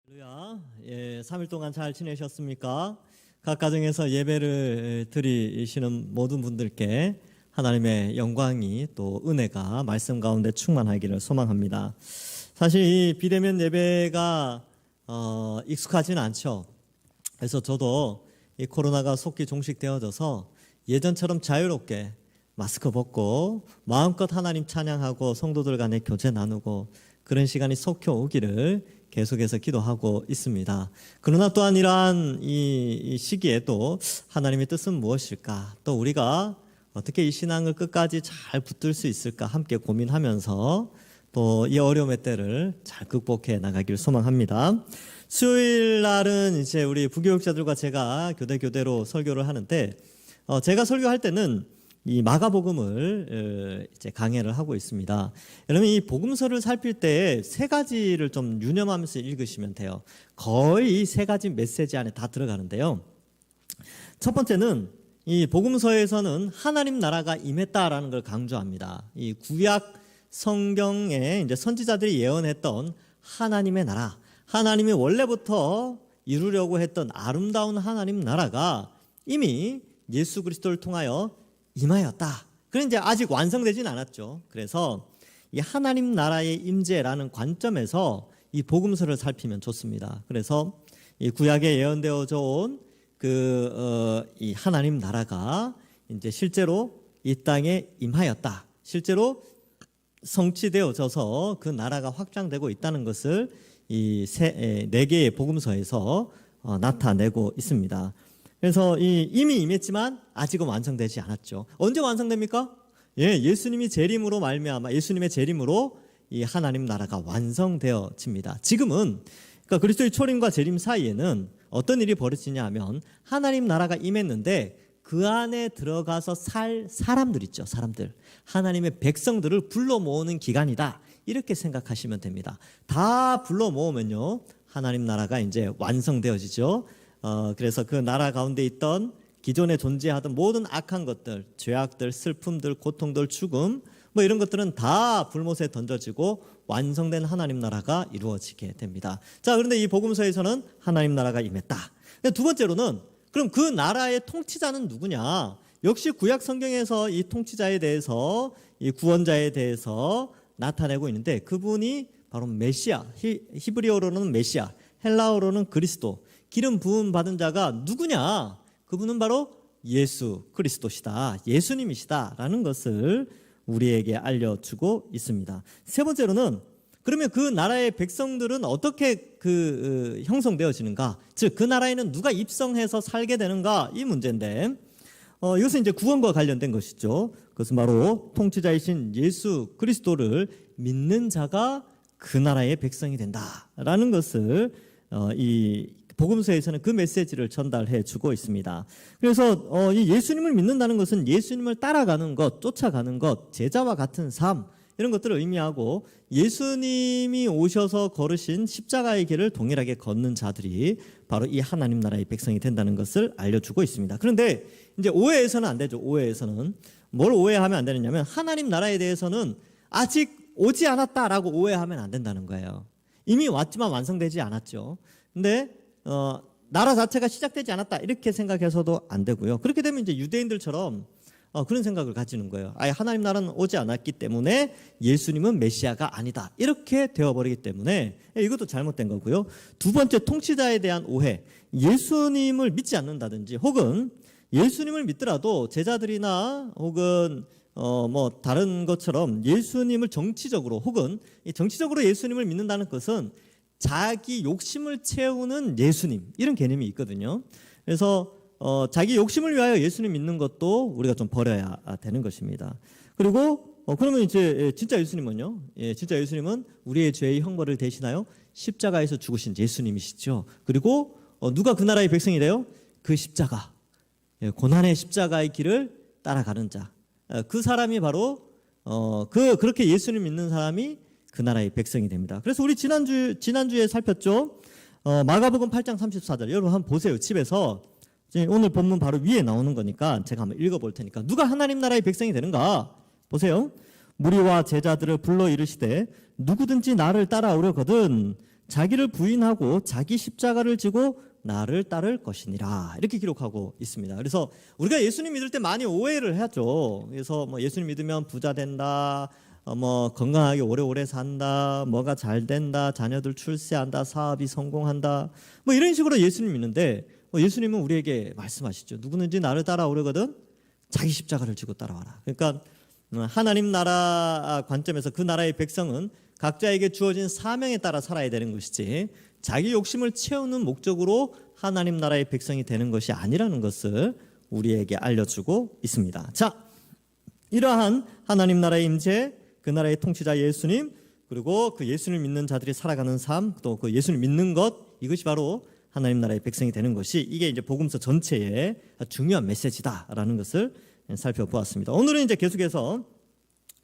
할렐루야. 3일 동안 잘 지내셨습니까? 각 가정에서 예배를 드리시는 모든 분들께 하나님의 영광이 또 은혜가 말씀 가운데 충만하기를 소망합니다. 사실 이 비대면 예배가 익숙하지는 않죠. 그래서 저도 이 코로나가 속기 종식되어져서 예전처럼 자유롭게 마스크 벗고 마음껏 하나님 찬양하고 성도들 간에 교제 나누고 그런 시간이 속혀 오기를 계속해서 기도하고 있습니다. 그러나 또한 이러한 이 시기에도 하나님의 뜻은 무엇일까? 또 우리가 어떻게 이 신앙을 끝까지 잘 붙들 수 있을까? 함께 고민하면서 또 이 어려움의 때를 잘 극복해 나가기를 소망합니다. 수요일 날은 이제 우리 부교육자들과 제가 교대로 설교를 하는데 제가 설교할 때는 이 마가복음을 이제 강해를 하고 있습니다. 여러분 이 복음서를 살필 때 세 가지를 좀 유념하면서 읽으시면 돼요. 거의 세 가지 메시지 안에 다 들어가는데요. 첫 번째는 이 복음서에서는 하나님 나라가 임했다라는 걸 강조합니다. 이 구약 성경에 이제 선지자들이 예언했던 하나님의 나라, 하나님이 원래부터 이루려고 했던 아름다운 하나님 나라가 이미 예수 그리스도를 통하여 임하였다. 그런데 이제 아직 완성되진 않았죠. 그래서 이 하나님 나라의 임재라는 관점에서 이 복음서를 살피면 좋습니다. 그래서 이 구약에 예언되어져 온 이 하나님 나라가 이제 실제로 이 땅에 임하였다. 실제로 성취되어져서 그 나라가 확장되고 있다는 것을 이 네 개의 복음서에서 나타내고 있습니다. 그래서 이미 임했지만 아직은 완성되지 않았죠. 언제 완성됩니까? 예수님이 재림으로 말미암아 예수님의 재림으로 이 하나님 나라가 완성되어집니다. 지금은 그러니까 그리스도의 초림과 재림 사이에는 어떤 일이 벌어지냐 하면 하나님 나라가 임했는데 그 안에 들어가서 살 사람들 있죠. 사람들. 하나님의 백성들을 불러 모으는 기간이다. 이렇게 생각하시면 됩니다. 다 불러 모으면요. 하나님 나라가 이제 완성되어지죠. 그래서 그 나라 가운데 있던 기존에 존재하던 모든 악한 것들, 죄악들, 슬픔들, 고통들, 죽음 뭐 이런 것들은 다 불못에 던져지고 완성된 하나님 나라가 이루어지게 됩니다. 자, 그런데 이 복음서에서는 하나님 나라가 임했다. 두 번째로는 그럼 그 나라의 통치자는 누구냐? 역시 구약 성경에서 이 통치자에 대해서 이 구원자에 대해서 나타내고 있는데 그분이 바로 메시아, 히브리어로는 메시아, 헬라어로는 그리스도, 기름 부음 받은 자가 누구냐? 그분은 바로 예수 그리스도시다. 예수님이시다라는 것을 우리에게 알려주고 있습니다. 세 번째로는 그러면 그 나라의 백성들은 어떻게 형성되어지는가? 즉 그 나라에는 누가 입성해서 살게 되는가? 이 문제인데 이것은 이제 구원과 관련된 것이죠. 그것은 바로 통치자이신 예수 그리스도를 믿는 자가 그 나라의 백성이 된다라는 것을 이 복음서에서는 그 메시지를 전달해 주고 있습니다. 그래서 이 예수님을 믿는다는 것은 예수님을 따라가는 것, 쫓아가는 것, 제자와 같은 삶 이런 것들을 의미하고 예수님이 오셔서 걸으신 십자가의 길을 동일하게 걷는 자들이 바로 이 하나님 나라의 백성이 된다는 것을 알려주고 있습니다. 그런데 이제 오해해서는 안 되죠. 오해해서는 뭘 오해하면 안 되느냐면 하나님 나라에 대해서는 아직 오지 않았다라고 오해하면 안 된다는 거예요. 이미 왔지만 완성되지 않았죠. 근데 나라 자체가 시작되지 않았다 이렇게 생각해서도 안 되고요. 그렇게 되면 이제 유대인들처럼 그런 생각을 가지는 거예요. 아예 하나님 나라는 오지 않았기 때문에 예수님은 메시아가 아니다 이렇게 되어버리기 때문에 이것도 잘못된 거고요. 두 번째 통치자에 대한 오해, 예수님을 믿지 않는다든지 혹은 예수님을 믿더라도 제자들이나 혹은 뭐 다른 것처럼 예수님을 정치적으로 혹은 정치적으로 예수님을 믿는다는 것은 자기 욕심을 채우는 예수님 이런 개념이 있거든요. 그래서 자기 욕심을 위하여 예수님 믿는 것도 우리가 좀 버려야 되는 것입니다. 그리고 그러면 이제 진짜 예수님은요? 진짜 예수님은 우리의 죄의 형벌을 대신하여 십자가에서 죽으신 예수님이시죠. 그리고 누가 그 나라의 백성이 돼요? 그 십자가, 고난의 십자가의 길을 따라가는 자. 그 사람이 바로 그렇게 예수님 믿는 사람이 그 나라의 백성이 됩니다. 그래서 우리 지난주에 살폈죠. 마가복음 8장 34절. 여러분 한번 보세요. 집에서 오늘 본문 바로 위에 나오는 거니까 제가 한번 읽어볼 테니까 누가 하나님 나라의 백성이 되는가? 보세요. 무리와 제자들을 불러 이르시되 누구든지 나를 따라오려거든 자기를 부인하고 자기 십자가를 지고 나를 따를 것이니라. 이렇게 기록하고 있습니다. 그래서 우리가 예수님 믿을 때 많이 오해를 하죠. 그래서 뭐 예수님 믿으면 부자 된다, 뭐 건강하게 오래오래 산다, 뭐가 잘 된다, 자녀들 출세한다, 사업이 성공한다, 뭐 이런 식으로 예수님 믿는데, 예수님은 우리에게 말씀하시죠. 누구든지 나를 따라오려거든 자기 십자가를 지고 따라와라. 그러니까 하나님 나라 관점에서 그 나라의 백성은 각자에게 주어진 사명에 따라 살아야 되는 것이지, 자기 욕심을 채우는 목적으로 하나님 나라의 백성이 되는 것이 아니라는 것을 우리에게 알려주고 있습니다. 자, 이러한 하나님 나라의 임재, 그 나라의 통치자 예수님, 그리고 그 예수를 믿는 자들이 살아가는 삶, 또 그 예수를 믿는 것, 이것이 바로 하나님 나라의 백성이 되는 것이, 이게 이제 복음서 전체의 중요한 메시지다라는 것을 살펴보았습니다. 오늘은 이제 계속해서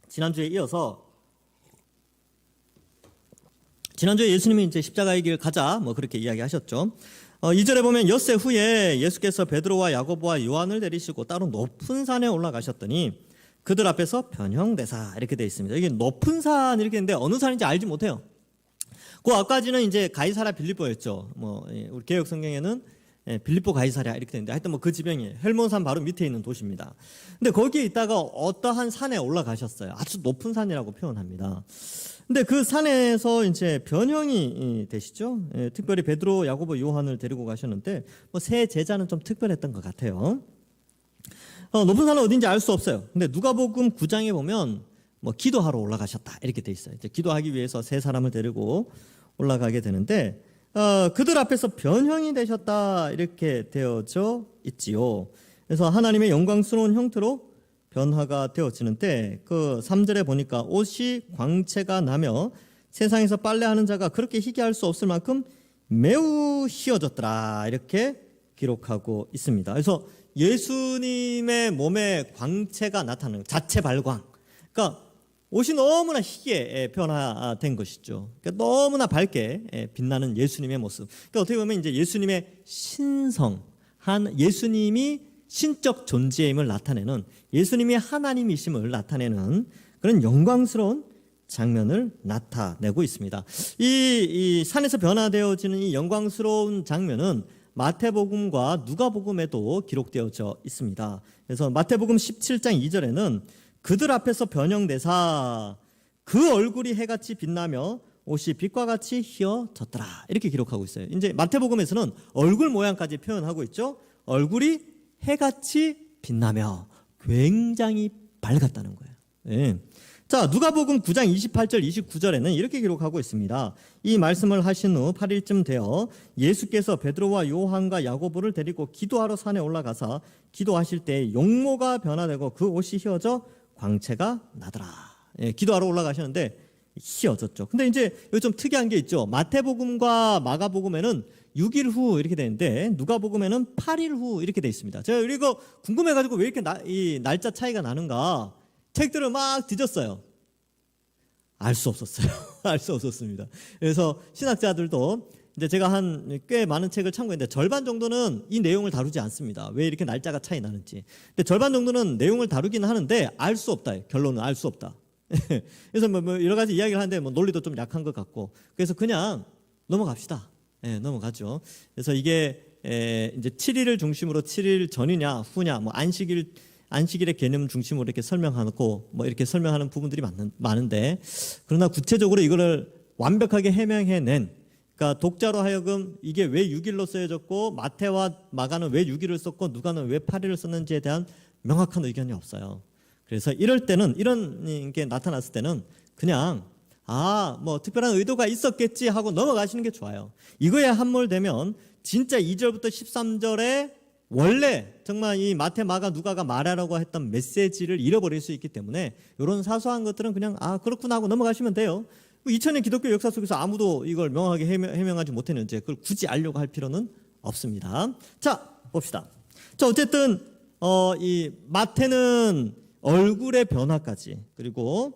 지난주에 이어서, 지난주에 예수님이 이제 십자가의 길 가자 뭐 그렇게 이야기하셨죠. 2절에 보면 엿새 후에 예수께서 베드로와 야고보와 요한을 데리시고 따로 높은 산에 올라가셨더니 그들 앞에서 변형되사, 이렇게 되어 있습니다. 이게 높은 산 이렇게 있는데 어느 산인지 알지 못해요. 그 앞까지는 이제 가이사랴 빌립보였죠. 뭐 우리 개역 성경에는 빌립보 가이사랴 이렇게 되는데, 하여튼 뭐 그 지명이 헬몬산 바로 밑에 있는 도시입니다. 근데 거기에 있다가 어떠한 산에 올라가셨어요. 아주 높은 산이라고 표현합니다. 근데 그 산에서 이제 변형이 되시죠. 특별히 베드로, 야고보, 요한을 데리고 가셨는데, 뭐 세 제자는 좀 특별했던 것 같아요. 높은 산은 어딘지 알 수 없어요. 근데 누가복음 9장에 보면 뭐 기도하러 올라가셨다 이렇게 돼 있어요. 이제 기도하기 위해서 세 사람을 데리고 올라가게 되는데, 그들 앞에서 변형이 되셨다 이렇게 되어져 있지요. 그래서 하나님의 영광스러운 형태로 변화가 되어지는데, 그 3절에 보니까 옷이 광채가 나며 세상에서 빨래하는 자가 그렇게 희귀할 수 없을 만큼 매우 희어졌더라, 이렇게 기록하고 있습니다. 그래서 예수님의 몸에 광채가 나타나는 자체 발광, 그러니까 옷이 너무나 희게 변화된 것이죠. 그러니까 너무나 밝게 빛나는 예수님의 모습. 그러니까 어떻게 보면 이제 예수님의 신성한, 예수님이 신적 존재임을 나타내는, 예수님이 하나님이심을 나타내는 그런 영광스러운 장면을 나타내고 있습니다. 이 산에서 변화되어지는 이 영광스러운 장면은 마태복음과 누가복음에도 기록되어져 있습니다. 그래서 마태복음 17장 2절에는 그들 앞에서 변형되사 그 얼굴이 해같이 빛나며 옷이 빛과 같이 희어졌더라, 이렇게 기록하고 있어요. 이제 마태복음에서는 얼굴 모양까지 표현하고 있죠. 얼굴이 해같이 빛나며 굉장히 밝았다는 거예요. 네. 자, 누가복음 9장 28절 29절에는 이렇게 기록하고 있습니다. 이 말씀을 하신 후 8일쯤 되어 예수께서 베드로와 요한과 야고보를 데리고 기도하러 산에 올라가사 기도하실 때 용모가 변화되고 그 옷이 휘어져 광채가 나더라. 예, 기도하러 올라가셨는데 휘어졌죠. 근데 이제 여기 좀 특이한 게 있죠. 마태복음과 마가복음에는 6일 후 이렇게 되는데 누가복음에는 8일 후 이렇게 돼 있습니다. 제가 이거 궁금해가지고 왜 이렇게 이 날짜 차이가 나는가 책들을 막 뒤졌어요. 알 수 없었어요. 알 수 없었습니다. 그래서 신학자들도 이제 제가 한 꽤 많은 책을 참고했는데 절반 정도는 이 내용을 다루지 않습니다. 왜 이렇게 날짜가 차이 나는지. 근데 절반 정도는 내용을 다루기는 하는데 알 수 없다. 결론은 알 수 없다. 그래서 뭐 여러 가지 이야기를 하는데 뭐 논리도 좀 약한 것 같고, 그래서 그냥 넘어갑시다. 네, 넘어가죠. 그래서 이게 이제 7일을 중심으로 7일 전이냐 후냐, 뭐 안식일의 개념 중심으로 이렇게 설명하고 뭐 이렇게 설명하는 부분들이 많은데, 그러나 구체적으로 이거를 완벽하게 해명해낸, 그러니까 독자로 하여금 이게 왜 6일로 쓰여졌고 마태와 마가는 왜 6일을 썼고 누가는 왜 8일을 썼는지에 대한 명확한 의견이 없어요. 그래서 이럴 때는, 이런 게 나타났을 때는 그냥 뭐 특별한 의도가 있었겠지 하고 넘어가시는 게 좋아요. 이거에 함몰되면 진짜 2절부터 13절에 원래 정말 이 마태, 마가, 누가가 말하라고 했던 메시지를 잃어버릴 수 있기 때문에 이런 사소한 것들은 그냥 그렇구나 하고 넘어가시면 돼요. 2000년 기독교 역사 속에서 아무도 이걸 명확하게 해명하지 못했는지 그걸 굳이 알려고 할 필요는 없습니다. 자, 봅시다. 자, 어쨌든 이 마태는 얼굴의 변화까지, 그리고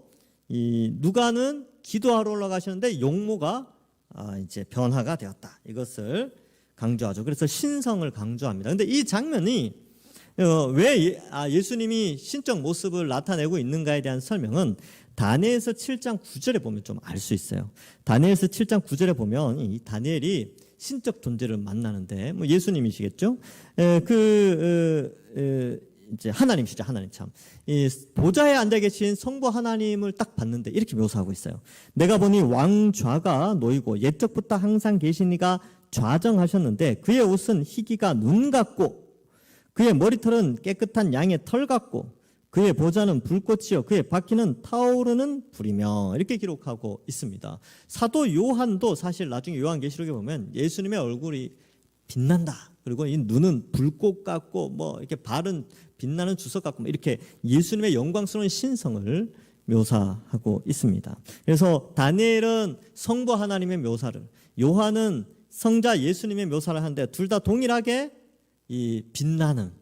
이 누가는 기도하러 올라가시는데 용모가 이제 변화가 되었다, 이것을 강조하죠. 그래서 신성을 강조합니다. 근데 이 장면이 왜 예수님이 신적 모습을 나타내고 있는가에 대한 설명은 다니엘서 7장 9절에 보면 좀 알 수 있어요. 다니엘서 7장 9절에 보면 이 다니엘이 신적 존재를 만나는데 뭐 예수님이시겠죠? 이제 하나님이시죠. 하나님 참. 이 보좌에 앉아 계신 성부 하나님을 딱 봤는데 이렇게 묘사하고 있어요. 내가 보니 왕좌가 놓이고 옛적부터 항상 계시니가 좌정하셨는데 그의 옷은 희기가 눈 같고 그의 머리털은 깨끗한 양의 털 같고 그의 보좌는 불꽃이요 그의 바퀴는 타오르는 불이며 이렇게 기록하고 있습니다. 사도 요한도 사실 나중에 요한계시록에 보면 예수님의 얼굴이 빛난다. 그리고 이 눈은 불꽃 같고 뭐 이렇게 발은 빛나는 주석 같고 뭐 이렇게 예수님의 영광스러운 신성을 묘사하고 있습니다. 그래서 다니엘은 성부 하나님의 묘사를, 요한은 성자 예수님의 묘사를 하는데 둘 다 동일하게 이 빛나는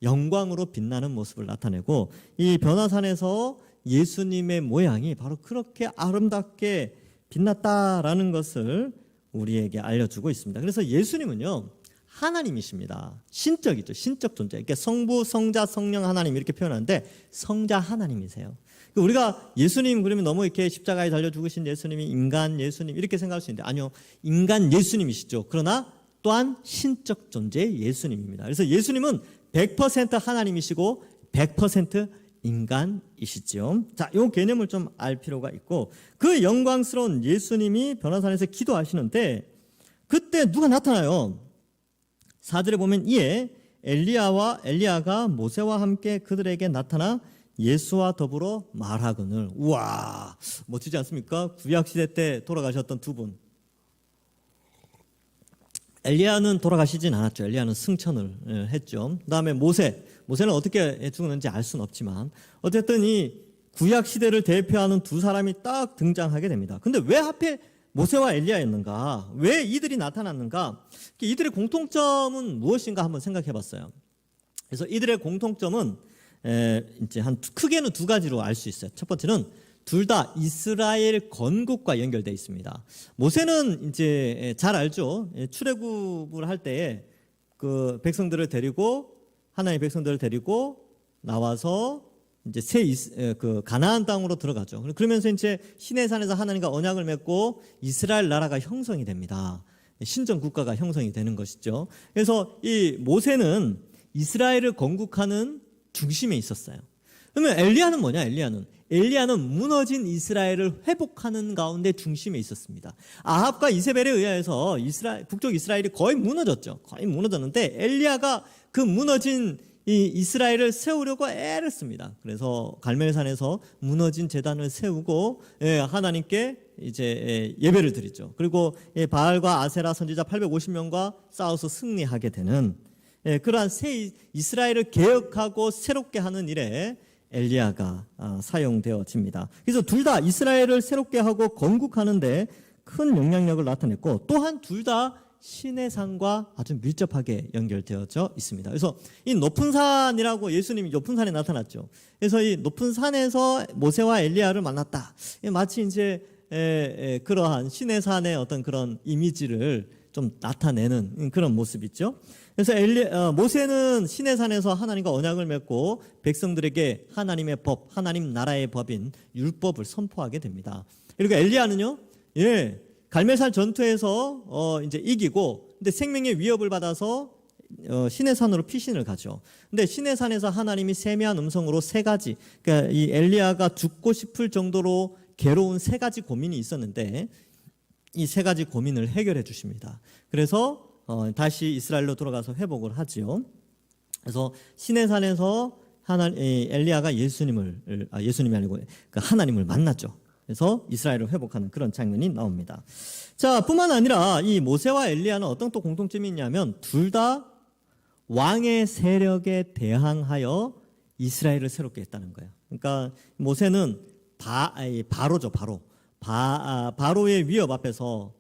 영광으로 빛나는 모습을 나타내고 이 변화산에서 예수님의 모양이 바로 그렇게 아름답게 빛났다라는 것을 우리에게 알려주고 있습니다. 그래서 예수님은요 하나님이십니다. 신적이죠. 신적 존재. 그러니까 성부, 성자, 성령 하나님 이렇게 표현하는데 성자 하나님이세요. 우리가 예수님 그러면 너무 이렇게 십자가에 달려 죽으신 예수님이 인간 예수님 이렇게 생각할 수 있는데 아니요. 인간 예수님이시죠. 그러나 또한 신적 존재의 예수님입니다. 그래서 예수님은 100% 하나님이시고 100% 인간이시죠. 자, 이 개념을 좀 알 필요가 있고 그 영광스러운 예수님이 변화산에서 기도하시는데 그때 누가 나타나요? 4절에 보면 이에 엘리야가 모세와 함께 그들에게 나타나 예수와 더불어 말하거늘. 우와, 멋지지 않습니까? 구약시대 때 돌아가셨던 두 분. 엘리야는 돌아가시진 않았죠. 엘리야는 승천을 했죠. 그다음에 모세는 어떻게 죽었는지 알 수는 없지만 어쨌든 이 구약 시대를 대표하는 두 사람이 딱 등장하게 됩니다. 근데 왜 하필 모세와 엘리야였는가? 왜 이들이 나타났는가? 이들의 공통점은 무엇인가 한번 생각해 봤어요. 그래서 이들의 공통점은 이제 크게는 두 가지로 알 수 있어요. 첫 번째는 둘 다 이스라엘 건국과 연결되어 있습니다. 모세는 이제 잘 알죠. 출애굽을 할 때에 그 백성들을 데리고 하나님의 백성들을 데리고 나와서 이제 그 가나안 땅으로 들어가죠. 그러면서 이제 시내산에서 하나님과 언약을 맺고 이스라엘 나라가 형성이 됩니다. 신정 국가가 형성이 되는 것이죠. 그래서 이 모세는 이스라엘을 건국하는 중심에 있었어요. 그러면 엘리야는 뭐냐? 엘리야는 무너진 이스라엘을 회복하는 가운데 중심에 있었습니다. 아합과 이세벨에 의해서 북쪽 이스라엘이 거의 무너졌죠. 거의 무너졌는데 엘리야가 그 무너진 이 이스라엘을 세우려고 애를 씁니다. 그래서 갈멜산에서 무너진 제단을 세우고 하나님께 이제 예배를 드리죠. 그리고 바알과 아세라 선지자 850명과 싸워서 승리하게 되는 그러한 새 이스라엘을 개혁하고 새롭게 하는 일에 엘리야가 사용되어집니다. 그래서 둘 다 이스라엘을 새롭게 하고 건국하는데 큰 영향력을 나타냈고 또한 둘 다 신의 산과 아주 밀접하게 연결되어져 있습니다. 그래서 이 높은 산이라고 예수님이 높은 산에 나타났죠. 그래서 이 높은 산에서 모세와 엘리야를 만났다. 마치 이제 그러한 신의 산의 어떤 그런 이미지를 좀 나타내는 그런 모습이죠. 그래서 모세는 신의 산에서 하나님과 언약을 맺고 백성들에게 하나님의 법, 하나님 나라의 법인 율법을 선포하게 됩니다. 그리고 엘리야는요, 갈멜산 전투에서 이제 이기고, 근데 생명의 위협을 받아서 신의 산으로 피신을 가죠. 근데 신의 산에서 하나님이 세미한 음성으로 세 가지, 그러니까 이 엘리야가 죽고 싶을 정도로 괴로운 세 가지 고민이 있었는데 이 세 가지 고민을 해결해 주십니다. 그래서 다시 이스라엘로 돌아가서 회복을 하지요. 그래서 신의 산에서 엘리야가 예수님이 아니고 하나님을 만났죠. 그래서 이스라엘을 회복하는 그런 장면이 나옵니다. 자, 뿐만 아니라 이 모세와 엘리야는 어떤 또 공통점이 있냐면 둘 다 왕의 세력에 대항하여 이스라엘을 새롭게 했다는 거예요. 그러니까 모세는 바로죠, 바로의 위협 앞에서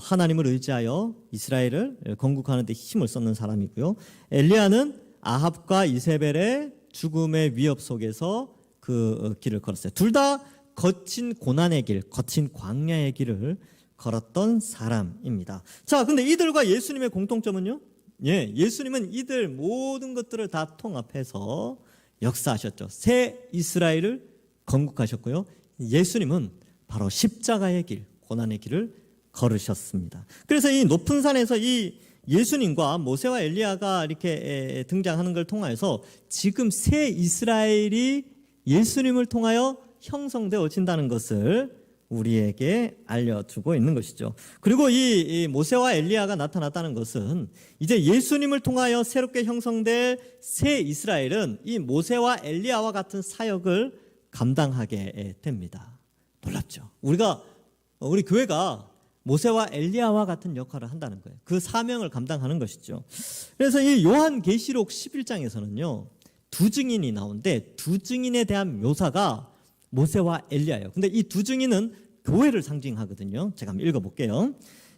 하나님을 의지하여 이스라엘을 건국하는 데 힘을 쏟는 사람이고요. 엘리야는 아합과 이세벨의 죽음의 위협 속에서 그 길을 걸었어요. 둘 다 거친 고난의 길, 거친 광야의 길을 걸었던 사람입니다. 자, 근데 이들과 예수님의 공통점은요? 예수님은 이들 모든 것들을 다 통합해서 역사하셨죠. 새 이스라엘을 건국하셨고요. 예수님은 바로 십자가의 길, 고난의 길을 걸으셨습니다. 그래서 이 높은 산에서 이 예수님과 모세와 엘리야가 이렇게 등장하는 걸 통해서 지금 새 이스라엘이 예수님을 통하여 형성되어진다는 것을 우리에게 알려주고 있는 것이죠. 그리고 이 모세와 엘리야가 나타났다는 것은 이제 예수님을 통하여 새롭게 형성될 새 이스라엘은 이 모세와 엘리야와 같은 사역을 감당하게 됩니다. 놀랍죠. 우리 교회가 모세와 엘리야와 같은 역할을 한다는 거예요. 그 사명을 감당하는 것이죠. 그래서 이 요한계시록 11장에서는요. 두 증인이 나오는데 두 증인에 대한 묘사가 모세와 엘리야예요. 근데 이 두 증인은 교회를 상징하거든요. 제가 한번 읽어볼게요.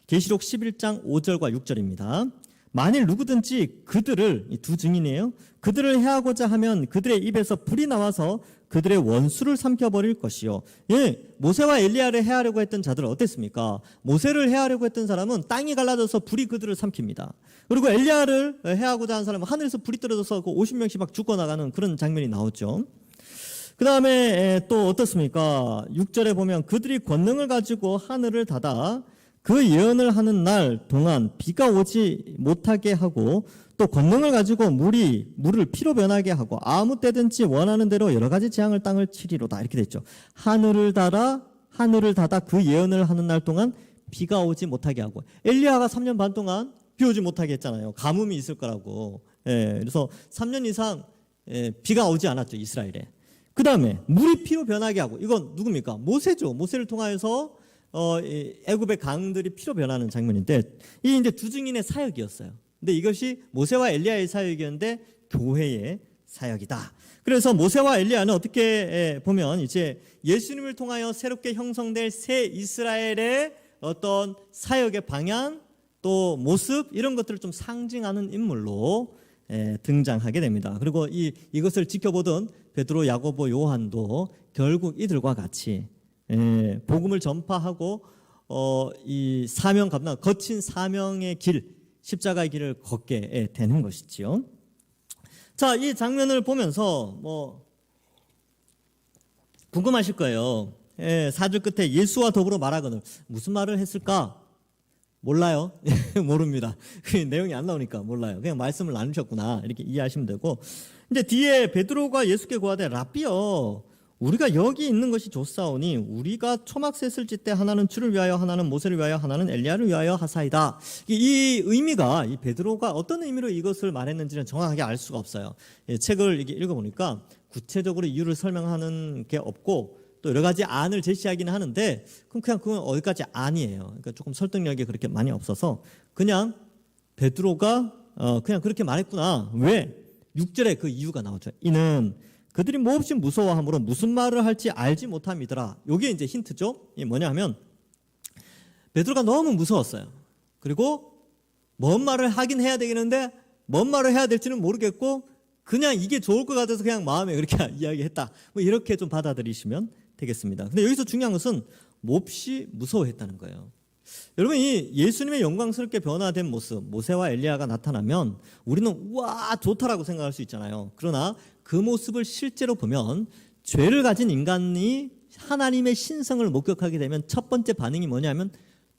계시록 11장 5절과 6절입니다. 만일 누구든지 그들을, 이 두 증인이에요. 그들을 해하고자 하면 그들의 입에서 불이 나와서 그들의 원수를 삼켜버릴 것이요. 예, 모세와 엘리야를 해하려고 했던 자들은 어땠습니까? 모세를 해하려고 했던 사람은 땅이 갈라져서 불이 그들을 삼킵니다. 그리고 엘리야를 해하고자 한 사람은 하늘에서 불이 떨어져서 그 50명씩 막 죽어나가는 그런 장면이 나오죠. 그 다음에 또 어떻습니까? 6절에 보면 그들이 권능을 가지고 하늘을 닫아 그 예언을 하는 날 동안 비가 오지 못하게 하고 또 권능을 가지고 물을 피로 변하게 하고 아무 때든지 원하는 대로 여러 가지 재앙을 땅을 치리로다. 이렇게 됐죠. 하늘을 닫아 그 예언을 하는 날 동안 비가 오지 못하게 하고 엘리야가 3년 반 동안 비 오지 못하게 했잖아요. 가뭄이 있을 거라고. 예, 그래서 3년 이상 비가 오지 않았죠. 이스라엘에. 그 다음에 물이 피로 변하게 하고 이건 누굽니까? 모세죠. 모세를 통하여서 애굽의 강들이 피로 변하는 장면인데 이 이제 두 증인의 사역이었어요. 근데 이것이 모세와 엘리야의 사역이었는데 교회의 사역이다. 그래서 모세와 엘리야는 어떻게 보면 이제 예수님을 통하여 새롭게 형성될 새 이스라엘의 어떤 사역의 방향 또 모습 이런 것들을 좀 상징하는 인물로 등장하게 됩니다. 그리고 이것을 지켜보던 베드로, 야고보, 요한도 결국 이들과 같이 복음을 전파하고 이 사명 감당 거친 사명의 길, 십자가의 길을 걷게 되는 것이지요. 자, 이 장면을 보면서 궁금하실 거예요. 4절 끝에 예수와 더불어 말하거늘 무슨 말을 했을까? 몰라요. 모릅니다. 내용이 안 나오니까 몰라요. 그냥 말씀을 나누셨구나 이렇게 이해하시면 되고 이제 뒤에 베드로가 예수께 고하되 라삐여 우리가 여기 있는 것이 좋사오니 우리가 초막셋을 짓되 하나는 주를 위하여 하나는 모세를 위하여 하나는 엘리야를 위하여 하사이다. 이 의미가 이 베드로가 어떤 의미로 이것을 말했는지는 정확하게 알 수가 없어요. 책을 이렇게 읽어보니까 구체적으로 이유를 설명하는 게 없고 또 여러 가지 안을 제시하기는 하는데 그건 어디까지 안이에요. 그러니까 조금 설득력이 그렇게 많이 없어서 그냥 베드로가 그냥 그렇게 말했구나. 왜? 6절에 그 이유가 나오죠. 이는 그들이 몹시 무서워하므로 무슨 말을 할지 알지 못함이더라. 이게 이제 힌트죠. 이게 뭐냐 하면 베드로가 너무 무서웠어요. 그리고 뭔 말을 하긴 해야 되겠는데 뭔 말을 해야 될지는 모르겠고 그냥 이게 좋을 것 같아서 그냥 마음에 그렇게 이야기했다. 이렇게 좀 받아들이시면 되겠습니다. 근데 여기서 중요한 것은 몹시 무서워했다는 거예요. 여러분 이 예수님의 영광스럽게 변화된 모습 모세와 엘리야가 나타나면 우리는 우와 좋다라고 생각할 수 있잖아요. 그러나 그 모습을 실제로 보면 죄를 가진 인간이 하나님의 신성을 목격하게 되면 첫 번째 반응이 뭐냐면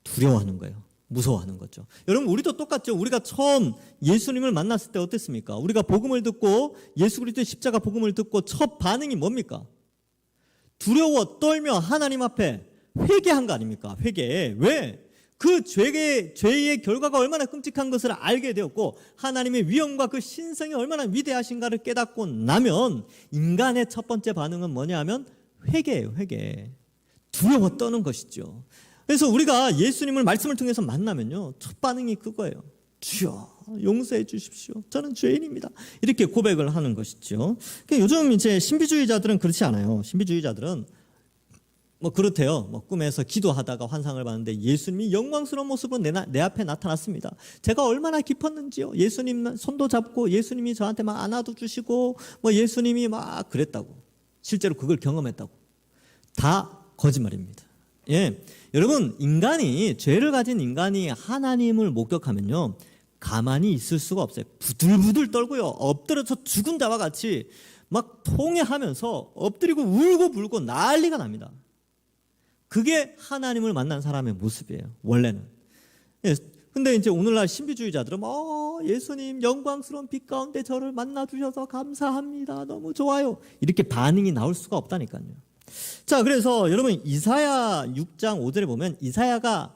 두려워하는 거예요. 무서워하는 거죠. 여러분 우리도 똑같죠. 우리가 처음 예수님을 만났을 때 어땠습니까? 우리가 복음을 듣고 예수 그리스도의 십자가 복음을 듣고 첫 반응이 뭡니까? 두려워 떨며 하나님 앞에 회개한 거 아닙니까? 회개. 왜? 그 죄의 결과가 얼마나 끔찍한 것을 알게 되었고 하나님의 위엄과 그 신성이 얼마나 위대하신가를 깨닫고 나면 인간의 첫 번째 반응은 뭐냐 하면 회개예요. 회개. 두려워 떠는 것이죠. 그래서 우리가 예수님을 말씀을 통해서 만나면요 첫 반응이 그거예요. 주여 용서해 주십시오. 저는 죄인입니다. 이렇게 고백을 하는 것이죠. 요즘 이제 신비주의자들은 그렇지 않아요. 신비주의자들은 그렇대요. 꿈에서 기도하다가 환상을 봤는데 예수님이 영광스러운 모습으로 내 앞에 나타났습니다. 제가 얼마나 기뻤는지요. 예수님 손도 잡고 예수님이 저한테 막 안아도 주시고 예수님이 막 그랬다고. 실제로 그걸 경험했다고. 다 거짓말입니다. 예, 여러분 인간이 죄를 가진 인간이 하나님을 목격하면요 가만히 있을 수가 없어요. 부들부들 떨고요. 엎드려서 죽은 자와 같이 막 통회하면서 엎드리고 울고 불고 난리가 납니다. 그게 하나님을 만난 사람의 모습이에요. 원래는. 예, 근데 이제 오늘날 신비주의자들은 예수님 영광스러운 빛 가운데 저를 만나 주셔서 감사합니다. 너무 좋아요. 이렇게 반응이 나올 수가 없다니까요. 자, 그래서 여러분 이사야 6장 5절에 보면 이사야가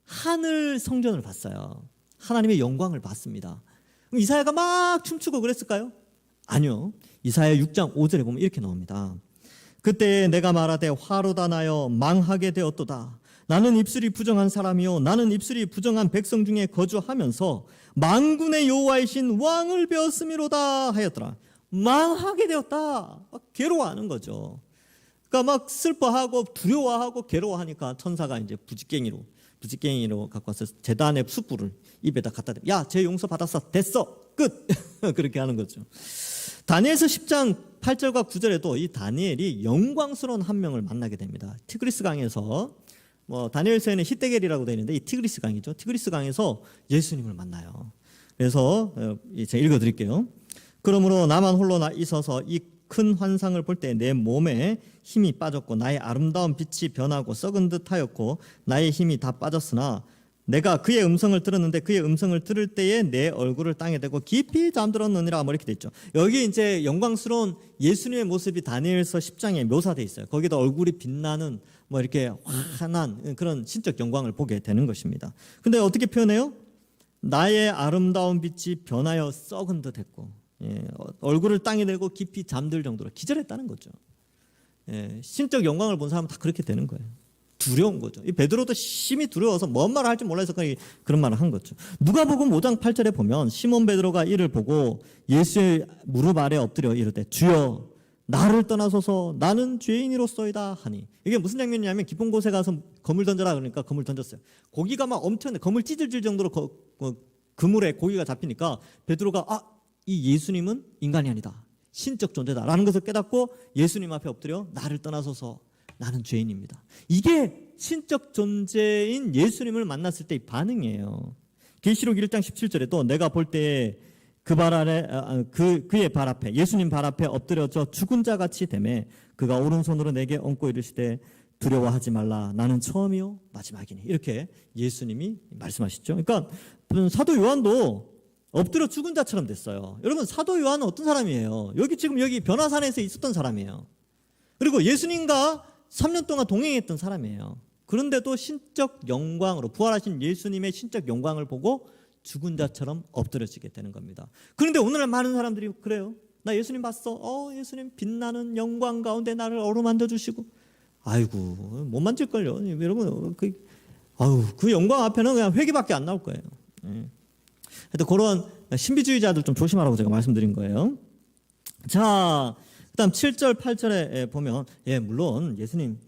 하늘 성전을 봤어요. 하나님의 영광을 봤습니다. 그럼 이사야가 막 춤추고 그랬을까요? 아니요. 이사야 6장 5절에 보면 이렇게 나옵니다. 그때 내가 말하되 화로다 나여 망하게 되었도다. 나는 입술이 부정한 사람이요 나는 입술이 부정한 백성 중에 거주하면서 만군의 여호와이신 왕을 배웠음이로다 하였더라. 망하게 되었다. 괴로워하는 거죠. 그러니까 막 슬퍼하고 두려워하고 괴로워하니까 천사가 이제 부지깽이로 갖고 와서 제단의 숯불을 입에다 갖다 대고 야, 죄 용서 받았어. 됐어. 끝. 그렇게 하는 거죠. 다니엘서 10장 8절과 9절에도 이 다니엘이 영광스러운 한 명을 만나게 됩니다. 티그리스 강에서 다니엘서에는 히데겔이라고 되어 있는데 이 티그리스 강이죠. 티그리스 강에서 예수님을 만나요. 그래서 제가 읽어드릴게요. 그러므로 나만 홀로 있어서 이 큰 환상을 볼 때 내 몸에 힘이 빠졌고 나의 아름다운 빛이 변하고 썩은 듯하였고 나의 힘이 다 빠졌으나 내가 그의 음성을 들었는데 그의 음성을 들을 때에 내 얼굴을 땅에 대고 깊이 잠들었느니라 이렇게 돼 있죠. 여기 이제 영광스러운 예수님의 모습이 다니엘서 10장에 묘사돼 있어요. 거기다 얼굴이 빛나는 이렇게 환한 그런 신적 영광을 보게 되는 것입니다. 근데 어떻게 표현해요? 나의 아름다운 빛이 변하여 썩은 듯했고 얼굴을 땅에 대고 깊이 잠들 정도로 기절했다는 거죠. 신적 영광을 본 사람은 다 그렇게 되는 거예요. 두려운 거죠. 이 베드로도 심히 두려워서 뭔 말을 할지 몰라서 그런 말을 한 거죠. 누가복음 5장 8절에 보면 시몬 베드로가 이를 보고 예수의 무릎 아래 엎드려 이르되 주여 나를 떠나소서 나는 죄인이로소이다 하니 이게 무슨 장면이냐면 깊은 곳에 가서 검을 던져라 그러니까 검을 던졌어요. 고기가 막 엄청나게 검을 찢어질 정도로 그물에 고기가 잡히니까 베드로가 이 예수님은 인간이 아니다. 신적 존재다라는 것을 깨닫고 예수님 앞에 엎드려 나를 떠나소서 나는 죄인입니다. 이게 신적 존재인 예수님을 만났을 때의 반응이에요. 계시록 1장 17절에도 내가 볼 때에 그의 발 앞에 예수님 발 앞에 엎드려져 죽은 자 같이 되매 그가 오른손으로 내게 얹고 이르시되 두려워하지 말라 나는 처음이요 마지막이니 이렇게 예수님이 말씀하시죠. 그러니까 사도 요한도 엎드려 죽은 자처럼 됐어요. 여러분 사도 요한은 어떤 사람이에요? 여기 변화산에서 있었던 사람이에요. 그리고 예수님과 3년 동안 동행했던 사람이에요. 그런데도 신적 영광으로 부활하신 예수님의 신적 영광을 보고 죽은 자처럼 엎드려지게 되는 겁니다. 그런데 오늘날 많은 사람들이 그래요. 나 예수님 봤어. 예수님 빛나는 영광 가운데 나를 어루만져 주시고 아이고 못 만질걸요. 여러분 그 영광 앞에는 그냥 회개밖에 안 나올 거예요. 하여튼 그런 신비주의자들 좀 조심하라고 제가 말씀드린 거예요. 자, 그다음 7절 8절에 보면 물론 예수님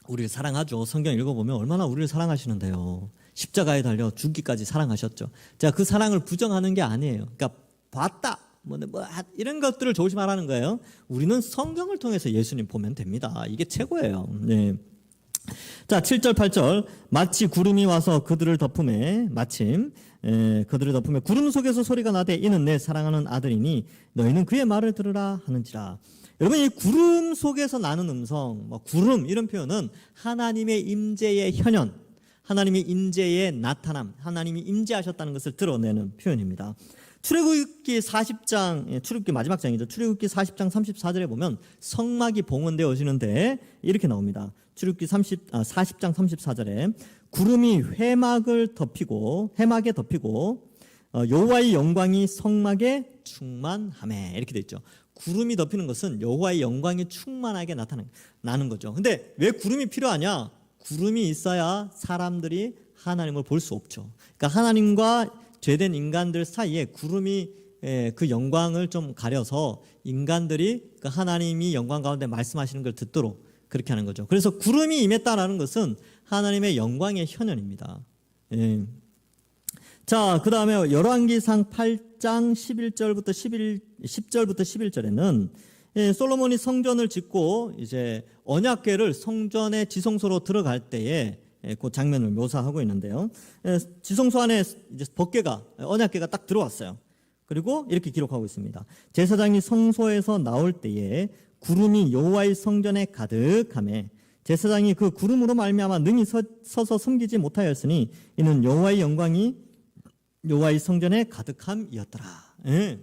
우리를 사랑하죠. 성경 읽어보면 얼마나 우리를 사랑하시는데요. 십자가에 달려 죽기까지 사랑하셨죠. 자, 그 사랑을 부정하는 게 아니에요. 그러니까 봤다 이런 것들을 조심하라는 거예요. 우리는 성경을 통해서 예수님 보면 됩니다. 이게 최고예요. 네. 자, 7절 8절 마치 구름이 와서 그들을 덮음에 구름 속에서 소리가 나되 이는 내 사랑하는 아들이니 너희는 그의 말을 들으라 하는지라. 여러분 이 구름 속에서 나는 음성 구름 이런 표현은 하나님의 임재의 현현 하나님의 임재의 나타남 하나님이 임재하셨다는 것을 드러내는 표현입니다. 출애굽기 40장 출애굽기 마지막 장이죠. 출애굽기 40장 34절에 보면 성막이 봉헌되어 오시는데 이렇게 나옵니다. 출애굽기 40장 34절에 구름이 회막에 덮이고 여호와의 영광이 성막에 충만하매 이렇게 돼 있죠. 구름이 덮이는 것은 여호와의 영광이 충만하게 나타나는 거죠. 근데 왜 구름이 필요하냐? 구름이 있어야 사람들이 하나님을 볼 수 없죠. 그러니까 하나님과 죄된 인간들 사이에 구름이 그 영광을 좀 가려서 인간들이 그 하나님이 영광 가운데 말씀하시는 걸 듣도록 그렇게 하는 거죠. 그래서 구름이 임했다라는 것은 하나님의 영광의 현현입니다. 자, 그 다음에 열왕기상 8장 10절부터 11절에는 솔로몬이 성전을 짓고 이제 언약궤를 성전의 지성소로 들어갈 때에 그 장면을 묘사하고 있는데요. 지성소 안에 이제 언약궤가 딱 들어왔어요. 그리고 이렇게 기록하고 있습니다. 제사장이 성소에서 나올 때에 구름이 여호와의 성전에 가득하며 제사장이 그 구름으로 말미암아 능히 서서 섬기지 못하였으니 이는 여호와의 영광이 여호와의 성전에 가득함이었더라. 예.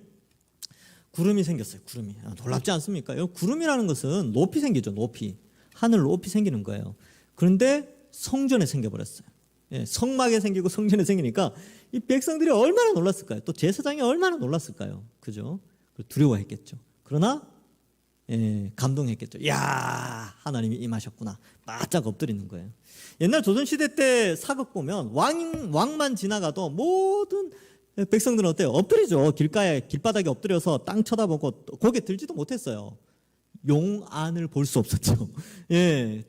구름이 생겼어요. 구름이. 놀랍지 않습니까? 구름이라는 것은 높이 생기죠. 높이. 하늘 높이 생기는 거예요. 그런데 성전에 생겨버렸어요. 예, 성막에 생기고 성전에 생기니까 이 백성들이 얼마나 놀랐을까요? 또 제사장이 얼마나 놀랐을까요? 그죠? 두려워했겠죠. 그러나 감동했겠죠. 야, 하나님이 임하셨구나. 바짝 엎드리는 거예요. 옛날 조선시대 때 사극 보면 왕만 지나가도 모든 백성들은 어때요? 엎드리죠. 길바닥에 엎드려서 땅 쳐다보고 고개 들지도 못했어요. 용안을 볼 수 없었죠. 예,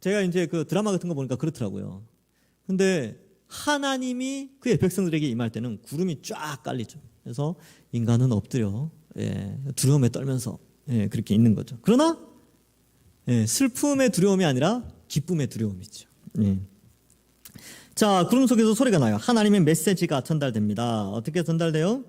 제가 이제 그 드라마 같은 거 보니까 그렇더라고요. 근데 하나님이 그의 백성들에게 임할 때는 구름이 쫙 깔리죠. 그래서 인간은 엎드려 두려움에 떨면서 그렇게 있는 거죠. 그러나 슬픔의 두려움이 아니라 기쁨의 두려움이죠. 자, 구름 속에서 소리가 나요. 하나님의 메시지가 전달됩니다. 어떻게 전달돼요?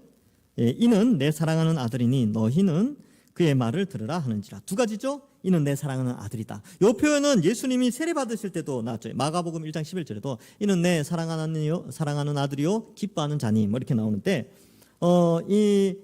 이는 내 사랑하는 아들이니 너희는 그의 말을 들으라 하는지라. 두 가지죠. 이는 내 사랑하는 아들이다. 이 표현은 예수님이 세례 받으실 때도 나왔죠. 마가복음 1장 11절에도 이는 내 사랑하는 아들이요 기뻐하는 자니 뭐 이렇게 나오는데 이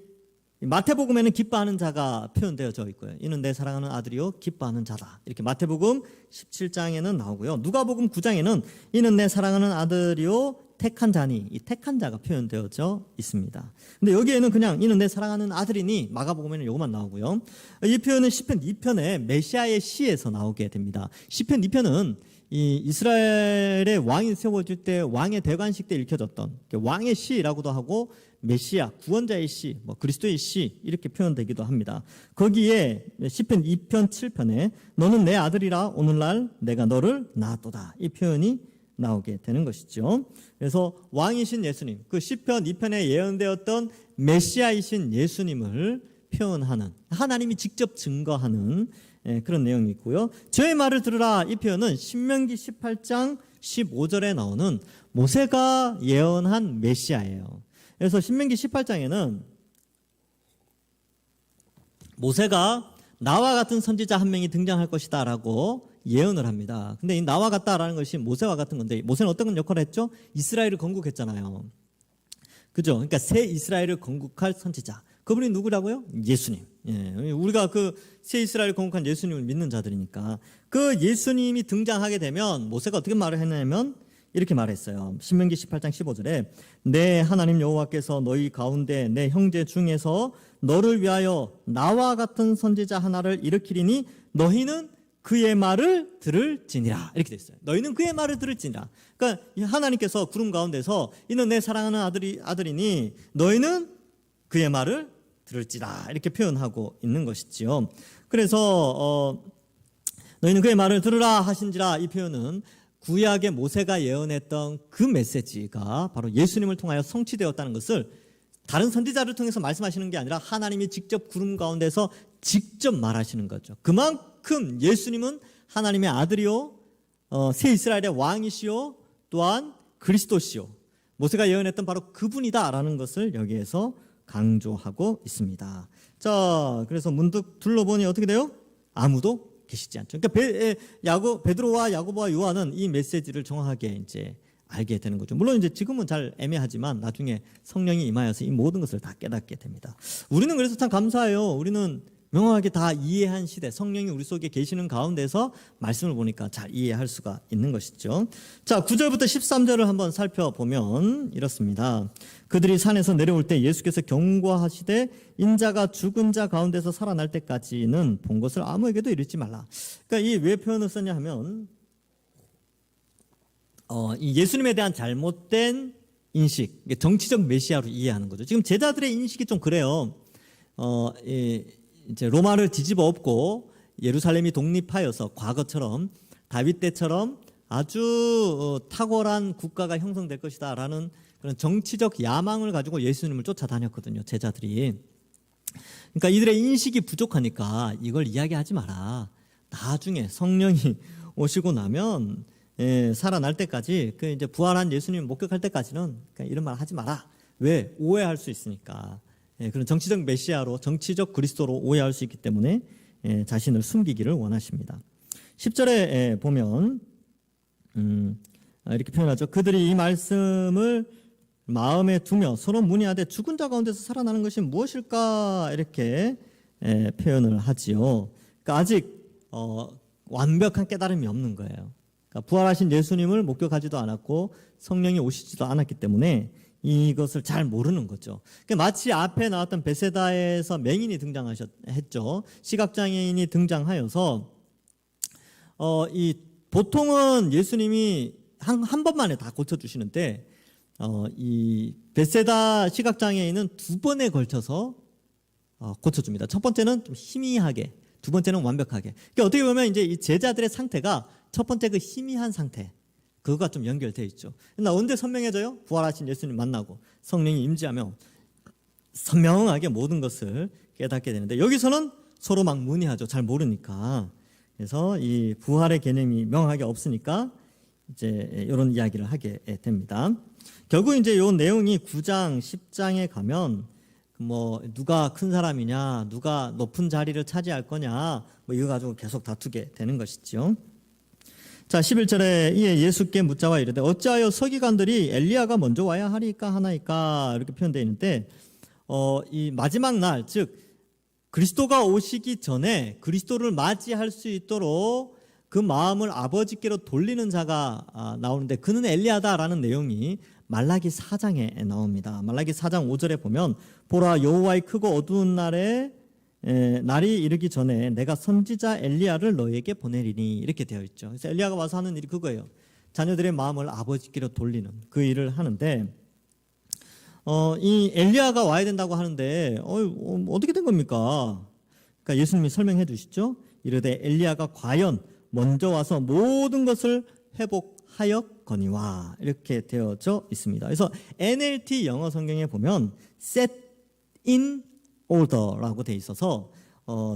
마태복음에는 기뻐하는 자가 표현되어져 있고요. 이는 내 사랑하는 아들이요 기뻐하는 자다. 이렇게 마태복음 17장에는 나오고요. 누가복음 9장에는 이는 내 사랑하는 아들이요 택한 자니, 이 택한 자가 표현되어져 있습니다. 근데 여기에는 그냥 이는 내 사랑하는 아들이니 마가복음에는 이것만 나오고요. 이 표현은 시편 2편의 메시아의 시에서 나오게 됩니다. 시편 2편은 이 이스라엘의 왕이 세워질 때 왕의 대관식 때 읽혀졌던 왕의 시라고도 하고 메시아, 구원자의 시, 그리스도의 시 이렇게 표현되기도 합니다. 거기에 시편 2편 7편에 너는 내 아들이라 오늘날 내가 너를 낳았도다. 이 표현이 나오게 되는 것이죠. 그래서 왕이신 예수님, 그 시편 2편에 예언되었던 메시아이신 예수님을 표현하는, 하나님이 직접 증거하는 그런 내용이 있고요. 저의 말을 들으라 이 표현은 신명기 18장 15절에 나오는 모세가 예언한 메시아예요. 그래서 신명기 18장에는 모세가 나와 같은 선지자 한 명이 등장할 것이다 라고 예언을 합니다. 근데 이 나와 같다라는 것이 모세와 같은 건데, 모세는 어떤 역할을 했죠? 이스라엘을 건국했잖아요. 그죠? 그러니까 새 이스라엘을 건국할 선지자. 그분이 누구라고요? 예수님. 우리가 그 새 이스라엘을 건국한 예수님을 믿는 자들이니까 그 예수님이 등장하게 되면 모세가 어떻게 말을 했냐면 이렇게 말했어요. 신명기 18장 15절에 내 하나님 여호와께서 너희 가운데 내 형제 중에서 너를 위하여 나와 같은 선지자 하나를 일으키리니 너희는 그의 말을 들을지니라. 이렇게 됐어요. 너희는 그의 말을 들을지니라. 그러니까 하나님께서 구름 가운데서 이는 내 사랑하는 아들이니 너희는 그의 말을 들을지라. 이렇게 표현하고 있는 것이지요. 그래서 너희는 그의 말을 들으라 하신지라 이 표현은 구약의 모세가 예언했던 그 메시지가 바로 예수님을 통하여 성취되었다는 것을 다른 선지자를 통해서 말씀하시는 게 아니라 하나님이 직접 구름 가운데서 직접 말하시는 거죠. 그만큼 예수님은 하나님의 아들이요 새 이스라엘의 왕이시요 또한 그리스도시요 모세가 예언했던 바로 그분이다라는 것을 여기에서 강조하고 있습니다. 자, 그래서 문득 둘러보니 어떻게 돼요? 아무도 계시지 않죠. 그러니까 베드로와 야고보와 요한은 이 메시지를 정확하게 이제 알게 되는 거죠. 물론 이제 지금은 잘 애매하지만 나중에 성령이 임하여서 이 모든 것을 다 깨닫게 됩니다. 우리는 그래서 참 감사해요. 우리는 명확하게 다 이해한 시대, 성령이 우리 속에 계시는 가운데서 말씀을 보니까 잘 이해할 수가 있는 것이죠. 자, 9절부터 13절을 한번 살펴보면 이렇습니다. 그들이 산에서 내려올 때 예수께서 경고하시되 인자가 죽은 자 가운데서 살아날 때까지는 본 것을 아무에게도 이르지 말라. 그러니까 이 왜 표현을 썼냐 하면 이 예수님에 대한 잘못된 인식, 정치적 메시아로 이해하는 거죠. 지금 제자들의 인식이 좀 그래요. 이제 로마를 뒤집어 엎고 예루살렘이 독립하여서 과거처럼 다윗 때처럼 아주 탁월한 국가가 형성될 것이다라는 그런 정치적 야망을 가지고 예수님을 쫓아다녔거든요. 제자들이. 그러니까 이들의 인식이 부족하니까 이걸 이야기하지 마라. 나중에 성령이 오시고 나면 살아날 때까지 그 이제 부활한 예수님 목격할 때까지는 이런 말 하지 마라. 왜? 오해할 수 있으니까. 그런 정치적 메시아로 정치적 그리스도로 오해할 수 있기 때문에 자신을 숨기기를 원하십니다. 10절에 보면 이렇게 표현하죠. 그들이 이 말씀을 마음에 두며 서로 문의하되 죽은 자 가운데서 살아나는 것이 무엇일까 이렇게 표현을 하지요. 그러니까 아직 완벽한 깨달음이 없는 거예요. 그러니까 부활하신 예수님을 목격하지도 않았고 성령이 오시지도 않았기 때문에 이것을 잘 모르는 거죠. 그러니까 마치 앞에 나왔던 베세다에서 맹인이 등장했죠. 시각장애인이 등장하여서 이 보통은 예수님이 한 번만에 다 고쳐주시는데 이 베세다 시각장애인은 두 번에 걸쳐서 고쳐줍니다. 첫 번째는 좀 희미하게, 두 번째는 완벽하게. 그러니까 어떻게 보면 이제 이 제자들의 상태가 첫 번째 그 희미한 상태, 그거가 좀 연결되어 있죠. 나 언제 선명해져요? 부활하신 예수님 만나고 성령이 임재하며 선명하게 모든 것을 깨닫게 되는데 여기서는 서로 막 문의하죠. 잘 모르니까. 그래서 이 부활의 개념이 명확하게 없으니까 이제 이런 이야기를 하게 됩니다. 결국 이제 이 내용이 9장, 10장에 가면 뭐 누가 큰 사람이냐, 누가 높은 자리를 차지할 거냐, 뭐 이거 가지고 계속 다투게 되는 것이죠. 자, 11절에 이에 예수께 묻자와 이르되 어찌하여 서기관들이 엘리야가 먼저 와야 하리까 하나이까 이렇게 표현되어 있는데 이 마지막 날, 즉 그리스도가 오시기 전에 그리스도를 맞이할 수 있도록 그 마음을 아버지께로 돌리는 자가 나오는데 그는 엘리야다라는 내용이 말라기 4장에 나옵니다. 말라기 4장 5절에 보면 보라 여호와의 크고 어두운 날에 날이 이르기 전에 내가 선지자 엘리야를 너에게 보내리니 이렇게 되어 있죠. 그래서 엘리야가 와서 하는 일이 그거예요. 자녀들의 마음을 아버지께로 돌리는 그 일을 하는데 이 엘리야가 와야 된다고 하는데 어떻게 된 겁니까? 그러니까 예수님이 설명해 주시죠. 이르되 엘리야가 과연 먼저 와서 모든 것을 회복하였거니와 이렇게 되어져 있습니다. 그래서 NLT 영어 성경에 보면 set in order라고 돼 있어서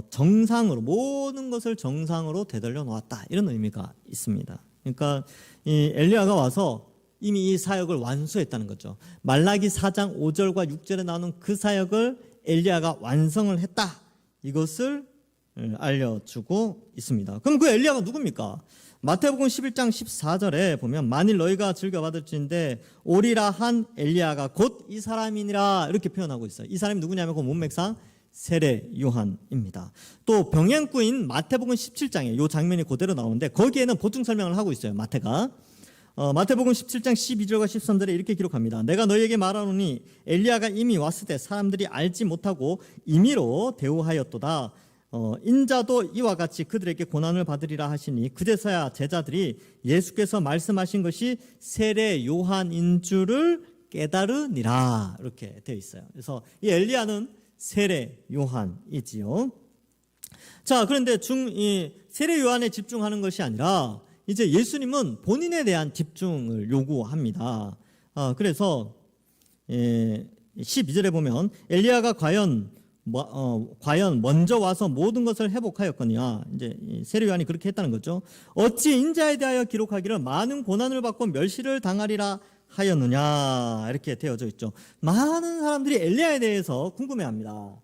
정상으로 모든 것을 정상으로 되돌려 놓았다 이런 의미가 있습니다. 그러니까 이 엘리야가 와서 이미 이 사역을 완수했다는 거죠. 말라기 4장 5절과 6절에 나오는 그 사역을 엘리야가 완성을 했다. 이것을 알려주고 있습니다. 그럼 그 엘리야가 누굽니까? 마태복음 11장 14절에 보면 만일 너희가 즐겨받을진대 오리라 한 엘리야가 곧 이 사람이니라 이렇게 표현하고 있어요. 이 사람이 누구냐면 그 문맥상 세례 요한입니다. 또 병행구인 마태복음 17장에 이 장면이 그대로 나오는데 거기에는 보충 설명을 하고 있어요. 마태가 마태복음 17장 12절과 13절에 이렇게 기록합니다. 내가 너희에게 말하노니 엘리야가 이미 왔을 때 사람들이 알지 못하고 임의로 대우하였도다. 인자도 이와 같이 그들에게 고난을 받으리라 하시니 그제서야 제자들이 예수께서 말씀하신 것이 세례 요한인 줄을 깨달으니라 이렇게 되어 있어요. 그래서 이 엘리야는 세례 요한이지요. 자, 그런데 이 세례 요한에 집중하는 것이 아니라 이제 예수님은 본인에 대한 집중을 요구합니다. 그래서 12절에 보면 엘리야가 과연 먼저 와서 모든 것을 회복하였거니와 이제 세례 요한이 그렇게 했다는 거죠. 어찌 인자에 대하여 기록하기를 많은 고난을 받고 멸시를 당하리라 하였느냐 이렇게 되어져 있죠. 많은 사람들이 엘리야에 대해서 궁금해합니다.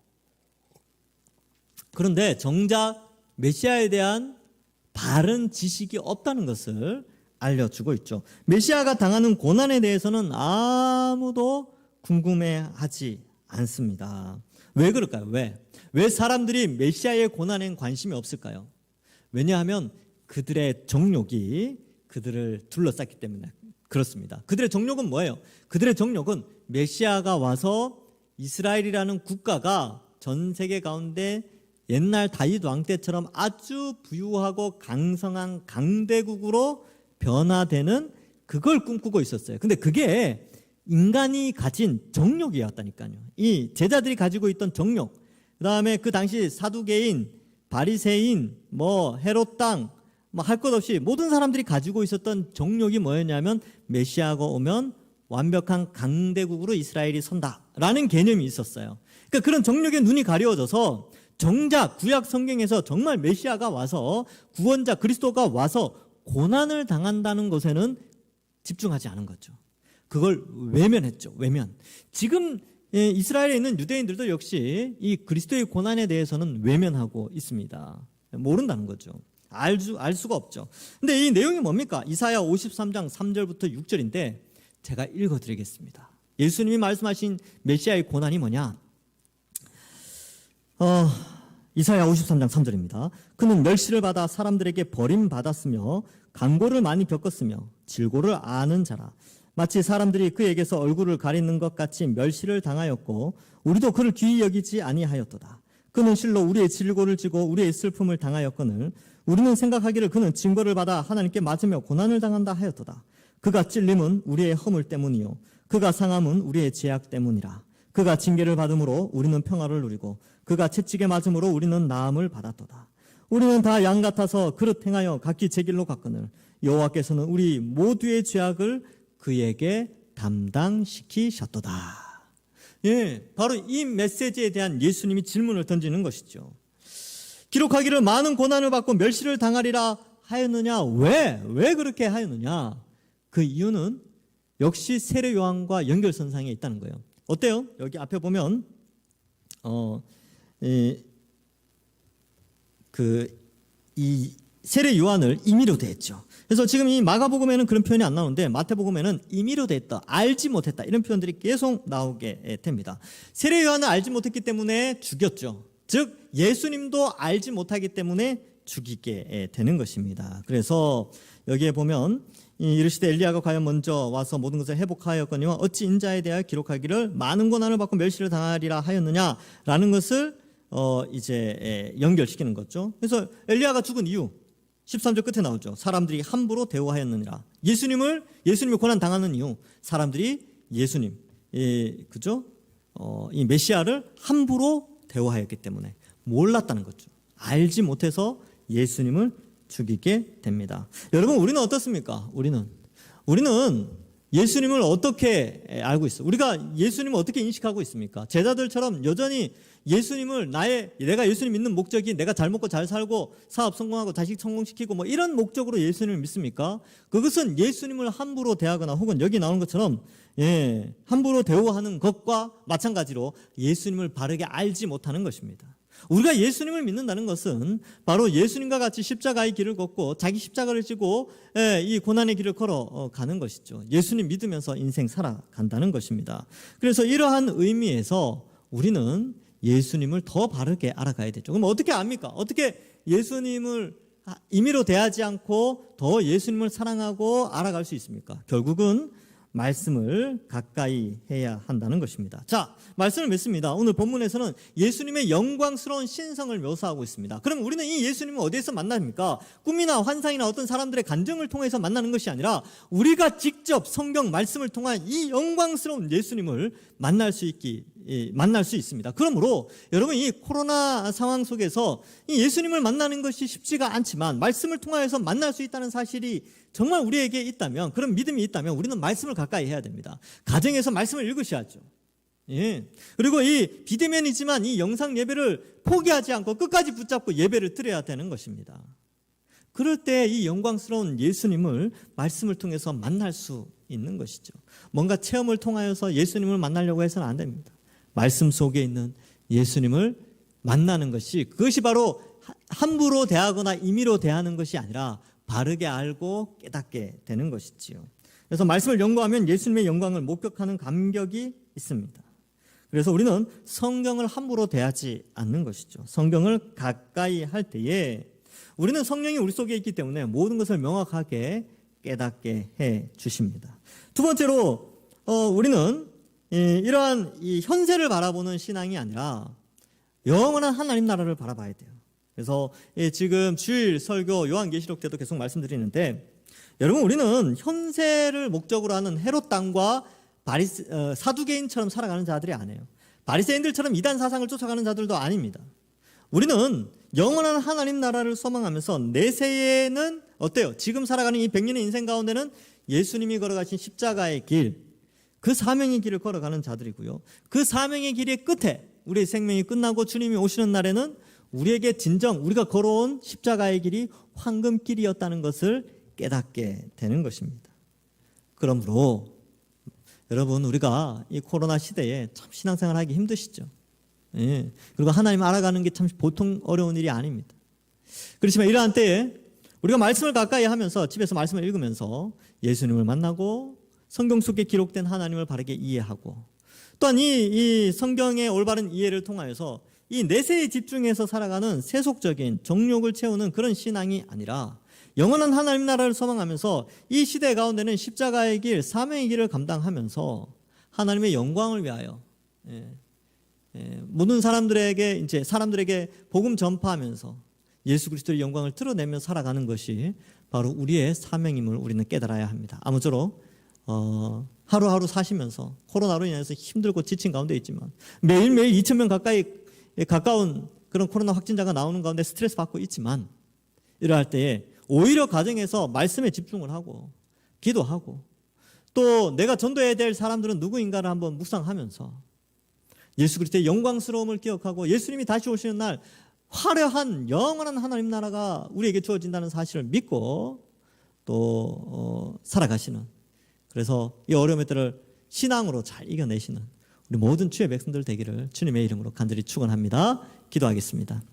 그런데 정작 메시아에 대한 바른 지식이 없다는 것을 알려주고 있죠. 메시아가 당하는 고난에 대해서는 아무도 궁금해하지 않습니다. 왜 그럴까요? 왜 사람들이 메시아의 고난엔 관심이 없을까요? 왜냐하면 그들의 정욕이 그들을 둘러쌌기 때문에 그렇습니다. 그들의 정욕은 뭐예요? 그들의 정욕은 메시아가 와서 이스라엘이라는 국가가 전 세계 가운데 옛날 다윗 왕 때처럼 아주 부유하고 강성한 강대국으로 변화되는 그걸 꿈꾸고 있었어요. 근데 그게 인간이 가진 정욕이었다니까요. 이 제자들이 가지고 있던 정욕, 그 다음에 그 당시 사두개인, 바리새인, 헤롯 땅, 할 것 없이 모든 사람들이 가지고 있었던 정욕이 뭐였냐면 메시아가 오면 완벽한 강대국으로 이스라엘이 선다라는 개념이 있었어요. 그러니까 그런 정욕에 눈이 가려워져서 정작 구약 성경에서 정말 메시아가 와서 구원자 그리스도가 와서 고난을 당한다는 것에는 집중하지 않은 거죠. 그걸 외면했죠. 외면. 지금 이스라엘에 있는 유대인들도 역시 이 그리스도의 고난에 대해서는 외면하고 있습니다. 모른다는 거죠. 알 수가 없죠. 근데 이 내용이 뭡니까? 이사야 53장 3절부터 6절인데 제가 읽어드리겠습니다. 예수님이 말씀하신 메시아의 고난이 뭐냐? 이사야 53장 3절입니다. 그는 멸시를 받아 사람들에게 버림받았으며 강고를 많이 겪었으며 질고를 아는 자라. 마치 사람들이 그에게서 얼굴을 가리는 것 같이 멸시를 당하였고 우리도 그를 귀히 여기지 아니하였도다. 그는 실로 우리의 질고를 지고 우리의 슬픔을 당하였거늘 우리는 생각하기를 그는 징벌을 받아 하나님께 맞으며 고난을 당한다 하였도다. 그가 찔림은 우리의 허물 때문이요 그가 상함은 우리의 죄악 때문이라. 그가 징계를 받음으로 우리는 평화를 누리고 그가 채찍에 맞음으로 우리는 나음을 받았도다. 우리는 다 양 같아서 그릇 행하여 각기 제 길로 갔거늘 여호와께서는 우리 모두의 죄악을 그에게 담당시키셨도다. 예, 바로 이 메시지에 대한 예수님이 질문을 던지는 것이죠. 기록하기를 많은 고난을 받고 멸시를 당하리라 하였느냐? 왜 그렇게 하였느냐? 그 이유는 역시 세례 요한과 연결선상에 있다는 거예요. 어때요? 여기 앞에 보면 이 세례 요한을 임의로 대했죠. 그래서 지금 이 마가복음에는 그런 표현이 안 나오는데 마태복음에는 임의로 대했다, 알지 못했다 이런 표현들이 계속 나오게 됩니다. 세례 요한을 알지 못했기 때문에 죽였죠. 즉 예수님도 알지 못하기 때문에 죽이게 되는 것입니다. 그래서 여기에 보면 이르시되 엘리야가 과연 먼저 와서 모든 것을 회복하였거니와 어찌 인자에 대하여 기록하기를 많은 고난을 받고 멸시를 당하리라 하였느냐라는 것을 이제 연결시키는 거죠. 그래서 엘리야가 죽은 이유 13절 끝에 나오죠. 사람들이 함부로 대우하였느니라. 예수님이 고난 당하는 이유 사람들이 예수님 그죠? 이 메시아를 함부로 대우하였기 때문에 몰랐다는 거죠. 알지 못해서 예수님을 죽이게 됩니다. 여러분 우리는 어떻습니까? 우리는 예수님을 어떻게 알고 있어요? 우리가 예수님을 어떻게 인식하고 있습니까? 제자들처럼 여전히 예수님을 내가 예수님 믿는 목적이 내가 잘 먹고 잘 살고 사업 성공하고 자식 성공시키고 뭐 이런 목적으로 예수님을 믿습니까? 그것은 예수님을 함부로 대하거나 혹은 여기 나오는 것처럼 함부로 대우하는 것과 마찬가지로 예수님을 바르게 알지 못하는 것입니다. 우리가 예수님을 믿는다는 것은 바로 예수님과 같이 십자가의 길을 걷고 자기 십자가를 지고 이 고난의 길을 걸어가는 것이죠. 예수님 믿으면서 인생 살아간다는 것입니다. 그래서 이러한 의미에서 우리는 예수님을 더 바르게 알아가야 되죠. 그럼 어떻게 압니까? 어떻게 예수님을 임의로 대하지 않고 더 예수님을 사랑하고 알아갈 수 있습니까? 결국은 말씀을 가까이 해야 한다는 것입니다. 자, 말씀을 맺습니다. 오늘 본문에서는 예수님의 영광스러운 신성을 묘사하고 있습니다. 그럼 우리는 이 예수님을 어디에서 만납니까? 꿈이나 환상이나 어떤 사람들의 간증을 통해서 만나는 것이 아니라 우리가 직접 성경 말씀을 통한 이 영광스러운 예수님을 만날 수 있습니다. 그러므로 여러분 이 코로나 상황 속에서 이 예수님을 만나는 것이 쉽지가 않지만 말씀을 통하여서 만날 수 있다는 사실이 정말 우리에게 있다면, 그런 믿음이 있다면 우리는 말씀을 가까이 해야 됩니다. 가정에서 말씀을 읽으셔야죠. 그리고 이 비대면이지만 이 영상 예배를 포기하지 않고 끝까지 붙잡고 예배를 드려야 되는 것입니다. 그럴 때 이 영광스러운 예수님을 말씀을 통해서 만날 수 있는 것이죠. 뭔가 체험을 통하여서 예수님을 만나려고 해서는 안 됩니다. 말씀 속에 있는 예수님을 만나는 것이, 그것이 바로 함부로 대하거나 임의로 대하는 것이 아니라 바르게 알고 깨닫게 되는 것이지요. 그래서 말씀을 연구하면 예수님의 영광을 목격하는 감격이 있습니다. 그래서 우리는 성경을 함부로 대하지 않는 것이죠. 성경을 가까이 할 때에 우리는 성령이 우리 속에 있기 때문에 모든 것을 명확하게 깨닫게 해 주십니다. 두 번째로 우리는 이러한 이 현세를 바라보는 신앙이 아니라 영원한 하나님 나라를 바라봐야 돼요. 그래서 지금 주일 설교 요한계시록 때도 계속 말씀드리는데, 여러분 우리는 현세를 목적으로 하는 헤롯 당과 사두개인처럼 살아가는 자들이 아니에요. 바리새인들처럼 이단 사상을 쫓아가는 자들도 아닙니다. 우리는 영원한 하나님 나라를 소망하면서 내세에는 어때요? 지금 살아가는 이 100년의 인생 가운데는 예수님이 걸어가신 십자가의 길, 그 사명의 길을 걸어가는 자들이고요. 그 사명의 길의 끝에 우리의 생명이 끝나고 주님이 오시는 날에는 우리에게 진정 우리가 걸어온 십자가의 길이 황금길이었다는 것을 깨닫게 되는 것입니다. 그러므로 여러분 우리가 이 코로나 시대에 참 신앙생활 하기 힘드시죠. 그리고 하나님 알아가는 게 참 보통 어려운 일이 아닙니다. 그렇지만 이러한 때에 우리가 말씀을 가까이 하면서 집에서 말씀을 읽으면서 예수님을 만나고 성경 속에 기록된 하나님을 바르게 이해하고 또한 이 성경의 올바른 이해를 통하여서 이 내세에 집중해서 살아가는 세속적인 정욕을 채우는 그런 신앙이 아니라 영원한 하나님 나라를 소망하면서 이 시대 가운데는 십자가의 길, 사명의 길을 감당하면서 하나님의 영광을 위하여 모든 사람들에게 복음 전파하면서 예수 그리스도의 영광을 드러내며 살아가는 것이 바로 우리의 사명임을 우리는 깨달아야 합니다. 아무쪼록 하루하루 사시면서 코로나로 인해서 힘들고 지친 가운데 있지만 매일매일 2,000명 가까운 그런 코로나 확진자가 나오는 가운데 스트레스 받고 있지만 이러할 때에 오히려 가정에서 말씀에 집중을 하고 기도하고 또 내가 전도해야 될 사람들은 누구인가를 한번 묵상하면서 예수 그리스도의 영광스러움을 기억하고 예수님이 다시 오시는 날 화려한 영원한 하나님 나라가 우리에게 주어진다는 사실을 믿고 또 살아가시는, 그래서 이 어려움의 때를 신앙으로 잘 이겨내시는 우리 모든 주의 백성들 되기를 주님의 이름으로 간절히 축원합니다. 기도하겠습니다.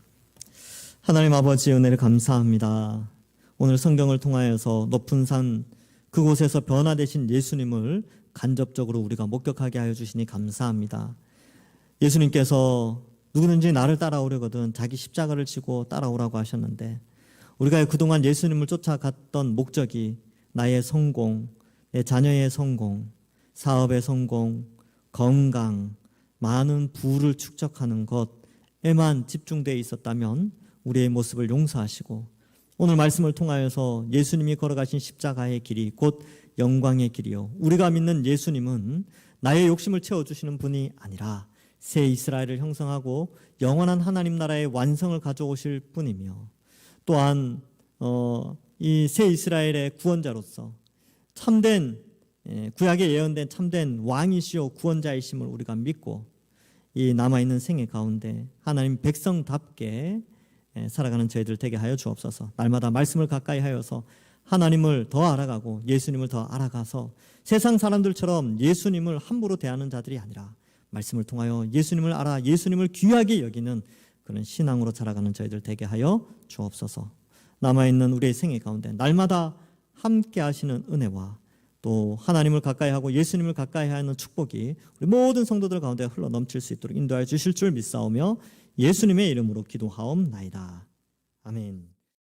하나님 아버지, 은혜를 감사합니다. 오늘 성경을 통하여서 높은 산 그곳에서 변화되신 예수님을 간접적으로 우리가 목격하게 하여 주시니 감사합니다. 예수님께서 누구든지 나를 따라오려거든 자기 십자가를 지고 따라오라고 하셨는데, 우리가 그동안 예수님을 쫓아갔던 목적이 나의 성공, 내 자녀의 성공, 사업의 성공, 건강, 많은 부를 축적하는 것에만 집중되어 있었다면 우리의 모습을 용서하시고 오늘 말씀을 통하여서 예수님이 걸어가신 십자가의 길이 곧 영광의 길이요, 우리가 믿는 예수님은 나의 욕심을 채워주시는 분이 아니라 새 이스라엘을 형성하고 영원한 하나님 나라의 완성을 가져오실 분이며, 또한 이 새 이스라엘의 구원자로서 참된 구약에 예언된 참된 왕이시오 구원자이심을 우리가 믿고 이 남아있는 생애 가운데 하나님 백성답게 살아가는 저희들 되게 하여 주옵소서. 날마다 말씀을 가까이 하여서 하나님을 더 알아가고 예수님을 더 알아가서 세상 사람들처럼 예수님을 함부로 대하는 자들이 아니라 말씀을 통하여 예수님을 알아 예수님을 귀하게 여기는 그런 신앙으로 자라가는 저희들 되게 하여 주옵소서. 남아있는 우리의 생애 가운데 날마다 함께 하시는 은혜와 또 하나님을 가까이 하고 예수님을 가까이 하는 축복이 우리 모든 성도들 가운데 흘러 넘칠 수 있도록 인도하여 주실 줄 믿사오며 예수님의 이름으로 기도하옵나이다. 아멘.